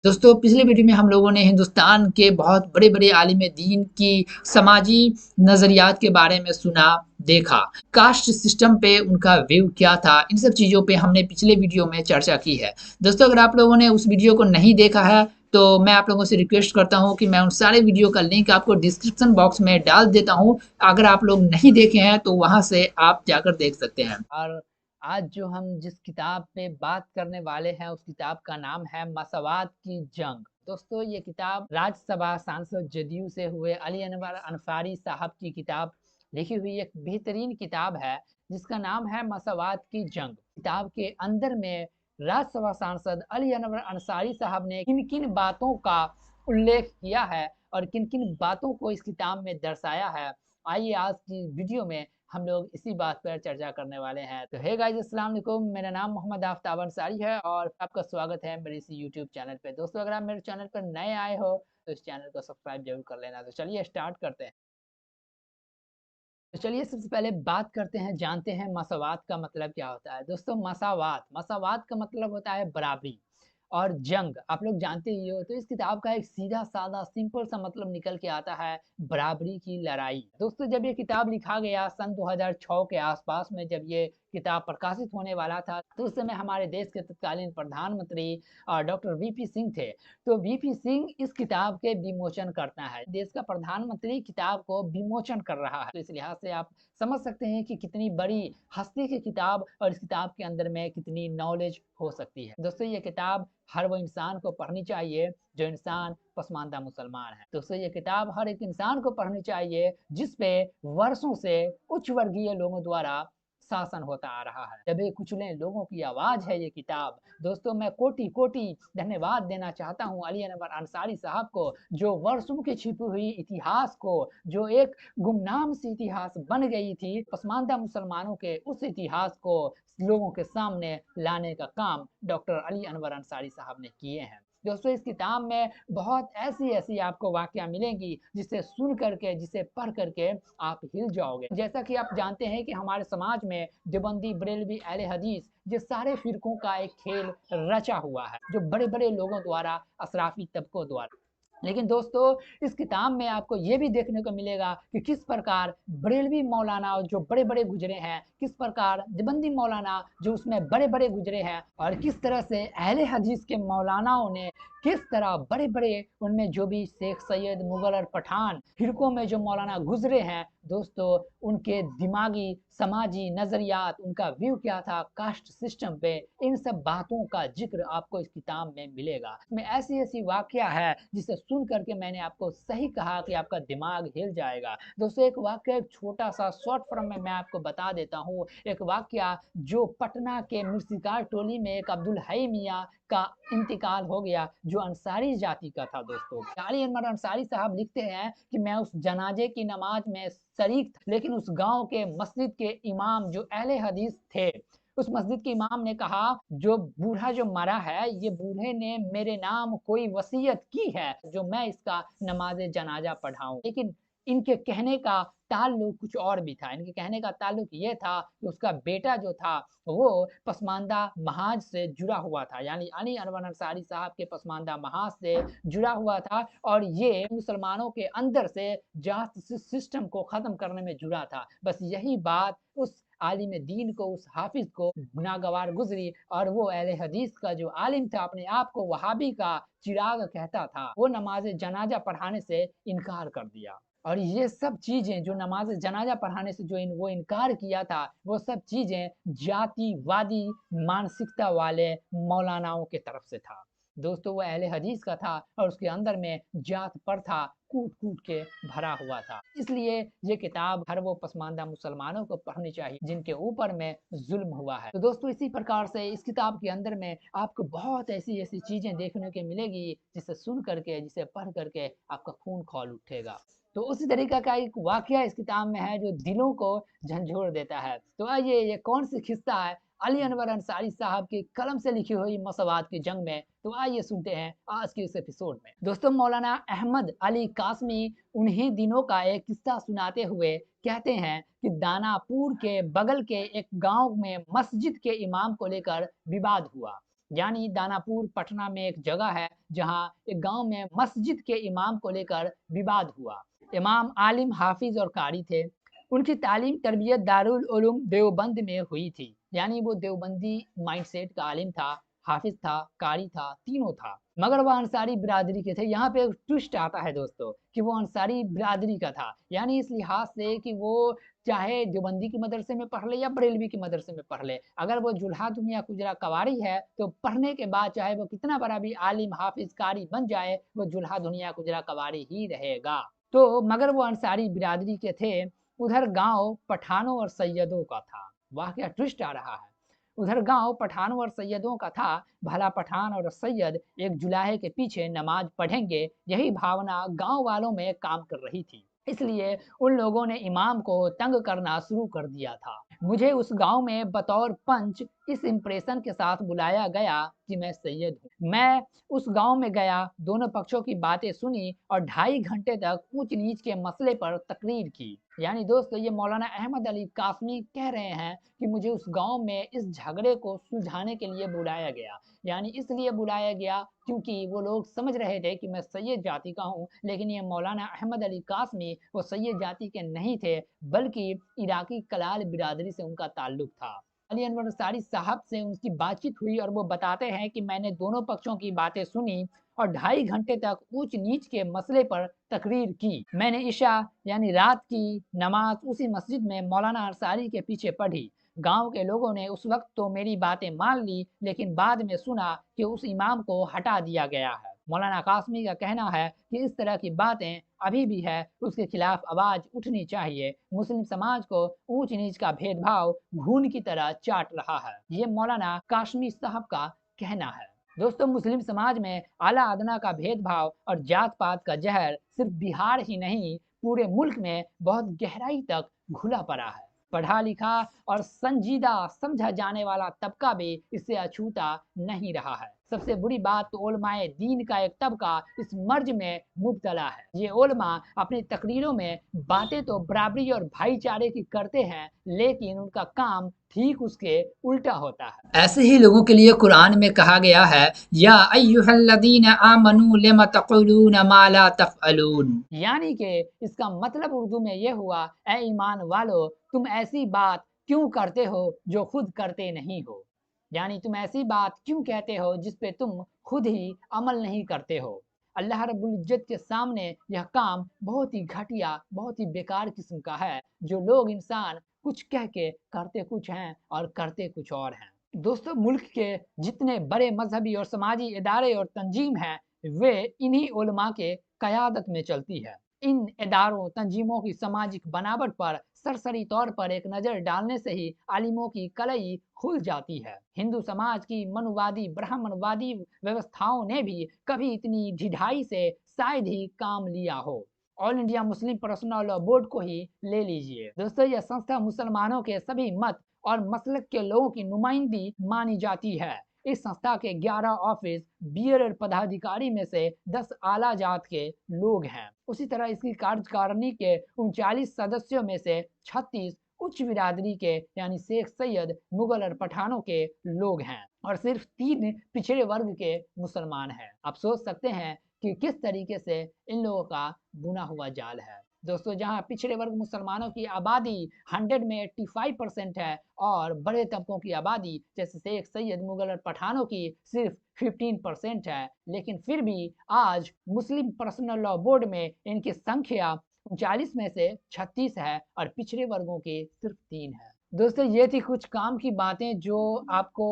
दोस्तों पिछले वीडियो में हम लोगों ने हिंदुस्तान के बहुत बड़े बड़े आलिम दीन की समाजी नज़रियात के बारे में सुना, देखा। कास्ट सिस्टम पे उनका व्यू क्या था, इन सब चीज़ों पे हमने पिछले वीडियो में चर्चा की है। दोस्तों अगर आप लोगों ने उस वीडियो को नहीं देखा है तो मैं आप लोगों से रिक्वेस्ट करता हूँ कि मैं उन सारे वीडियो का लिंक आपको डिस्क्रिप्शन बॉक्स में डाल देता हूँ। अगर आप लोग नहीं देखे हैं तो वहाँ से आप जाकर देख सकते हैं। और आज जो हम जिस किताब पे बात करने वाले हैं उस किताब का नाम है मसवात की जंग। दोस्तों ये किताब राज्यसभा सांसद जदयू से हुए अली अनवर अंसारी साहब की किताब लिखी हुई एक बेहतरीन किताब है जिसका नाम है मसवात की जंग। किताब के अंदर में राज्यसभा सांसद अली अनवर अंसारी साहब ने किन किन बातों का उल्लेख किया है और किन किन बातों को इस किताब में दर्शाया है, आइए आज की वीडियो में हम लोग इसी बात पर चर्चा करने वाले हैं। तो हे गाइस, अस्सलाम वालेकुम, मेरा नाम मोहम्मद आफ्ताब अंसारी है और आपका स्वागत है मेरे इसी यूट्यूब चैनल पे। दोस्तों अगर आप मेरे चैनल पर नए आए हो तो इस चैनल को सब्सक्राइब जरूर कर लेना। तो चलिए स्टार्ट करते हैं। तो चलिए सबसे पहले बात करते हैं, जानते हैं मसावात का मतलब क्या होता है। दोस्तों मसावात मसावात का मतलब होता है बराबरी और जंग आप लोग जानते ही हो। तो इस किताब का एक सीधा साधा सिंपल सा मतलब निकल के आता है बराबरी की लड़ाई। दोस्तों जब ये किताब लिखा गया सन 2006 के आसपास में, जब ये किताब प्रकाशित होने वाला था तो उस समय हमारे देश के तत्कालीन प्रधानमंत्री डॉक्टर वीपी सिंह थे। तो वीपी सिंह इस किताब के विमोचन करता है, देश का प्रधानमंत्री किताब को विमोचन कर रहा है। तो इस लिहाज से आप समझ सकते हैं कि कितनी बड़ी हस्ती की किताब और इस किताब के अंदर में कितनी नॉलेज हो सकती है। दोस्तों ये किताब हर वो इंसान को पढ़नी चाहिए जो इंसान पसमानदा मुसलमान है। दोस्तों ये किताब हर एक इंसान को पढ़नी चाहिए जिस पे वर्षों से उच्च वर्गीय लोगों द्वारा शासन होता आ रहा है। दबे कुचले लोगों की आवाज है ये किताब। दोस्तों मैं कोटि कोटि धन्यवाद देना चाहता हूँ अली अनवर अंसारी साहब को, जो वर्षों की छिपी हुई इतिहास को, जो एक गुमनाम सी इतिहास बन गई थी, पसमानदा मुसलमानों के उस इतिहास को लोगों के सामने लाने का काम डॉक्टर अली अनवर अंसारी साहब ने किए हैं। दोस्तों इस किताब में बहुत ऐसी ऐसी आपको वाकया मिलेंगी जिसे सुन करके, जिसे पढ़ करके आप हिल जाओगे। जैसा कि आप जानते हैं कि हमारे समाज में देवबंदी, बरेलवी, अहले हदीस, ये सारे फिरकों का एक खेल रचा हुआ है जो बड़े बड़े लोगों द्वारा, अशराफी तबकों द्वारा। लेकिन दोस्तों इस किताब में आपको ये भी देखने को मिलेगा कि किस प्रकार बरेलवी मौलाना जो बड़े बड़े गुजरे हैं, किस प्रकार देवबंदी मौलाना जो उसमें बड़े बड़े गुजरे हैं, और किस तरह से अहले हदीस के मौलानाओं ने किस तरह बड़े बड़े, उनमें जो भी शेख सैयद, मुगल और पठान फिरकों में जो मौलाना गुजरे हैं, दोस्तों उनके दिमागी समाजी नजरियात, उनका व्यू क्या था कास्ट सिस्टम पे, इन सब बातों का जिक्र आपको इस किताब में मिलेगा। इसमें ऐसी ऐसी वाकया है जिसे सुन करके मैंने आपको सही कहा कि आपका दिमाग हिल जाएगा। दोस्तों एक वाक्य, एक छोटा सा शॉर्ट फॉर्म में मैं आपको बता देता हूँ। एक वाक्या जो पटना के मुर्शिकार टोली में एक अब्दुल हई मियाँ का इंतकाल हो गया जो अंसारी जाति का था। दोस्तों अली अनवर अंसारी साहब लिखते हैं कि मैं उस जनाजे की नमाज में शरीक, लेकिन उस गांव के मस्जिद के इमाम जो अहले हदीस थे, उस मस्जिद के इमाम ने कहा जो बूढ़ा जो मरा है, ये बूढ़े ने मेरे नाम कोई वसीयत की है जो मैं इसका नमाज जनाजा पढ़ाऊं। लेकिन इनके कहने का ताल्लुक कुछ और भी था। इनके कहने का ताल्लुक ये था कि उसका बेटा जो था वो पसमानदा महाज से जुड़ा हुआ था, यानी अली अनवर अंसारी साहब के पसमानदा महाज से जुड़ा हुआ था, और ये मुसलमानों के अंदर से जात सिस्टम को खत्म करने में जुड़ा था। बस यही बात उस आलिम दीन को, उस हाफिज को नागवार गुजरी, और वो अहले हदीस का जो आलिम था, अपने आप को वहाबी का चिराग कहता था, वो नमाज जनाजा पढ़ाने से इनकार कर दिया। और ये सब चीजें जो नमाज जनाजा पढ़ाने से जो वो इनकार किया था, वो सब चीजें जातिवादी मानसिकता वाले मौलानाओं के तरफ से था। दोस्तों वो अहले हदीस का था और उसके अंदर में जात प्रथा कूट कूट के भरा हुआ था। इसलिए ये किताब हर वो पसमानदा मुसलमानों को पढ़नी चाहिए जिनके ऊपर में जुल्म हुआ है। तो दोस्तों इसी प्रकार से इस किताब के अंदर में आपको बहुत ऐसी ऐसी चीजें देखने को मिलेगी जिसे सुन करके, जिसे पढ़ करके आपका खून खौल उठेगा। तो उसी तरीका का एक वाकया इस किताब में है जो दिलों को झंझोड़ देता है। तो आइए ये कौन सी खिस्सा है अली अनवर अंसारी साहब की कलम से लिखी हुई मसवात की जंग में, तो आइए सुनते हैं आज के इस एपिसोड में। दोस्तों मौलाना अहमद अली कासमी उन्हीं दिनों का एक किस्सा सुनाते हुए कहते हैं कि दानापुर के बगल के एक गांव में मस्जिद के इमाम को लेकर विवाद हुआ। यानी दानापुर पटना में एक जगह है जहां एक गांव में मस्जिद के इमाम को लेकर विवाद हुआ। इमाम आलिम, हाफिज और कारी थे। उनकी तालीम तरबियत दारुल उलूम देवबंद में हुई थी, यानी वो देवबंदी माइंडसेट का आलिम था, हाफिज था, कारी था, तीनों था। मगर वह अंसारी बिरादरी के थे। यहाँ पे ट्विस्ट आता है दोस्तों कि वो अंसारी बिरादरी का था, यानी इस लिहाज से कि वो चाहे देवबंदी के मदरसे में पढ़ ले या बरेलवी के मदरसे में पढ़ ले, अगर वो जुल्हा दुनिया कुजरा कवारी है तो पढ़ने के बाद चाहे वो कितना बड़ा भी आलिम, हाफिज, कारी बन जाए, वो जुल्हा दुनिया कुजरा कवारी ही रहेगा। तो मगर वो अंसारी बिरादरी के थे। उधर गांव पठानों और सैयदों का था। वाह क्या ट्विस्ट आ रहा है। उधर गांव पठानों और सैयदों का था। भला पठान और सैयद एक जुलाहे के पीछे नमाज पढ़ेंगे, यही भावना गांव वालों में काम कर रही थी। इसलिए उन लोगों ने इमाम को तंग करना शुरू कर दिया था। मुझे उस गांव में बतौर पंच इस इंप्रेशन के साथ बुलाया गया कि मैं सैयद हूँ। मैं उस गांव में गया, दोनों पक्षों की बातें सुनी और 2.5 घंटे तक ऊंच नीच के मसले पर तकरीर की। यानी दोस्तों ये मौलाना अहमद अली कासमी कह रहे हैं कि मुझे उस गांव में इस झगड़े को सुलझाने के लिए बुलाया गया। यानी इसलिए बुलाया गया क्योंकि वो लोग समझ रहे थे कि मैं सैयद जाति का हूँ, लेकिन ये मौलाना अहमद अली कासमी वो सैयद जाति के नहीं थे, बल्कि इराकी कलाल बिरादरी से उनका ताल्लुक था। अली अनवर अंसारी साहब से उनकी बातचीत हुई और वो बताते हैं कि मैंने दोनों पक्षों की बातें सुनी और 2.5 घंटे तक ऊंच नीच के मसले पर तकरीर की। मैंने इशा यानी रात की नमाज उसी मस्जिद में मौलाना अंसारी के पीछे पढ़ी। गांव के लोगों ने उस वक्त तो मेरी बातें मान ली, लेकिन बाद में सुना कि उस इमाम को हटा दिया गया है। मौलाना कासमी का कहना है कि इस तरह की बातें अभी भी है, उसके खिलाफ आवाज उठनी चाहिए। मुस्लिम समाज को ऊंच नीच का भेदभाव घून की तरह चाट रहा है, ये मौलाना कासमी साहब का कहना है। दोस्तों मुस्लिम समाज में आला अदना का भेदभाव और जात पात का जहर सिर्फ बिहार ही नहीं पूरे मुल्क में बहुत गहराई तक घुला पड़ा है। पढ़ा लिखा और संजीदा समझा जाने वाला तबका भी इससे अछूता नहीं रहा है। सबसे बुरी बात तो उलमाए दीन का एक तबका इस मर्ज में मुब्तला है। ये उलमा अपनी तकरीरों में बातें तो बराबरी और भाईचारे की करते हैं, लेकिन उनका काम ठीक उसके उल्टा होता है। ऐसे ही लोगों के लिए कुरान में कहा गया है, या अय्युहल्लज़ीना आमनू लिमा तक़ूलूना मा ला तफ़अलून, यानी कि इसका मतलब उर्दू में ये हुआ, ए ईमान वालो तुम ऐसी बात क्यों करते हो जो खुद करते नहीं हो। यानी तुम ऐसी बात क्यों कहते हो जिस पे तुम खुद ही अमल नहीं करते हो। अल्लाह रब्बुल इज्जत के सामने यह काम बहुत ही घटिया, बहुत ही बेकार किस्म का है, जो लोग इंसान कुछ कह के करते कुछ हैं और करते कुछ और हैं। दोस्तों मुल्क के जितने बड़े मजहबी और समाजी इदारे और तंजीम हैं, वे इन्हीं उलमा के क़यादत में चलती है। इन इदारों तंजीमों की सामाजिक बनावट पर सरसरी तौर पर एक नज़र डालने से ही आलिमों की कलई खुल जाती है। हिंदू समाज की मनुवादी ब्राह्मणवादी व्यवस्थाओं ने भी कभी इतनी ढिठाई से शायद ही काम लिया हो। All India Muslim personal law board को ही ले लीजिए। दोस्तों यह संस्था मुसलमानों के सभी मत और मसलक के लोगों की नुमाइंदगी मानी जाती है। इस संस्था के 11 ऑफिस बियर पदाधिकारी में से 10 आला जात के लोग हैं। उसी तरह इसकी कार्यकारिणी के 39 सदस्यों में से 36 उच्च बिरादरी के यानी शेख सैयद, मुगल और पठानों के लोग हैं और सिर्फ 3 पिछड़े वर्ग के मुसलमान हैं। आप सोच सकते हैं कि किस तरीके से इन लोगों का बुना हुआ जाल है। दोस्तों जहां पिछड़े वर्ग मुसलमानों की आबादी 100 में 85% है और बड़े तबकों की आबादी जैसे शेख सैयद, मुगल और पठानों की सिर्फ 15% है, लेकिन फिर भी आज मुस्लिम पर्सनल लॉ बोर्ड में इनकी संख्या 39 में से 36 है और पिछड़े वर्गों की सिर्फ 3 है। दोस्तों ये थी कुछ काम की बातें जो आपको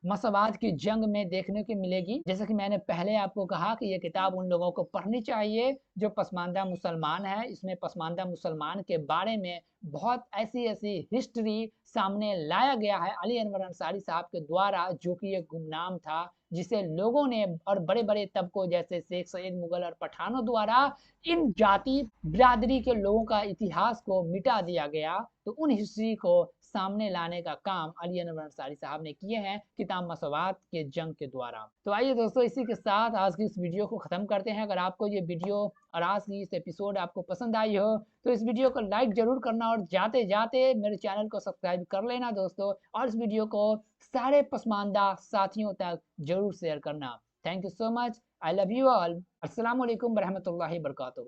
मसवाद की जंग में देखने को मिलेगी। जैसा कि मैंने पहले आपको कहा कि ये किताब उन लोगों को पढ़नी चाहिए जो पसमानदा मुसलमान है। इसमें पसमानदा मुसलमान के बारे में बहुत ऐसी ऐसी हिस्ट्री सामने लाया गया है अली अनवर अंसारी साहब के द्वारा, जो कि एक गुमनाम था जिसे लोगों ने और बड़े बड़े तबकों जैसे शेख सैयद, मुगल और पठानों द्वारा इन जाति बिरादरी के लोगों का इतिहास को मिटा दिया गया। तो उन हिस्ट्री को سامنے لانے کا کام علی انور انصاری صاحب نے کیے ہیں کتاب مساوات کے جنگ کے دوارا۔ تو آئیے دوستو اسی کے ساتھ آج کی اس ویڈیو کو ختم کرتے ہیں۔ اگر آپ کو یہ ویڈیو اور آج کی اس ایپیسوڈ آپ کو پسند آئی ہو تو اس ویڈیو کو لائک ضرور کرنا اور جاتے جاتے میرے چینل کو سبسکرائب کر لینا دوستو، اور اس ویڈیو کو سارے پسماندہ ساتھیوں تک ضرور شیئر کرنا۔ Thank you so much, I love you all, السلام علیکم ورحمۃ اللہ وبرکاتہ۔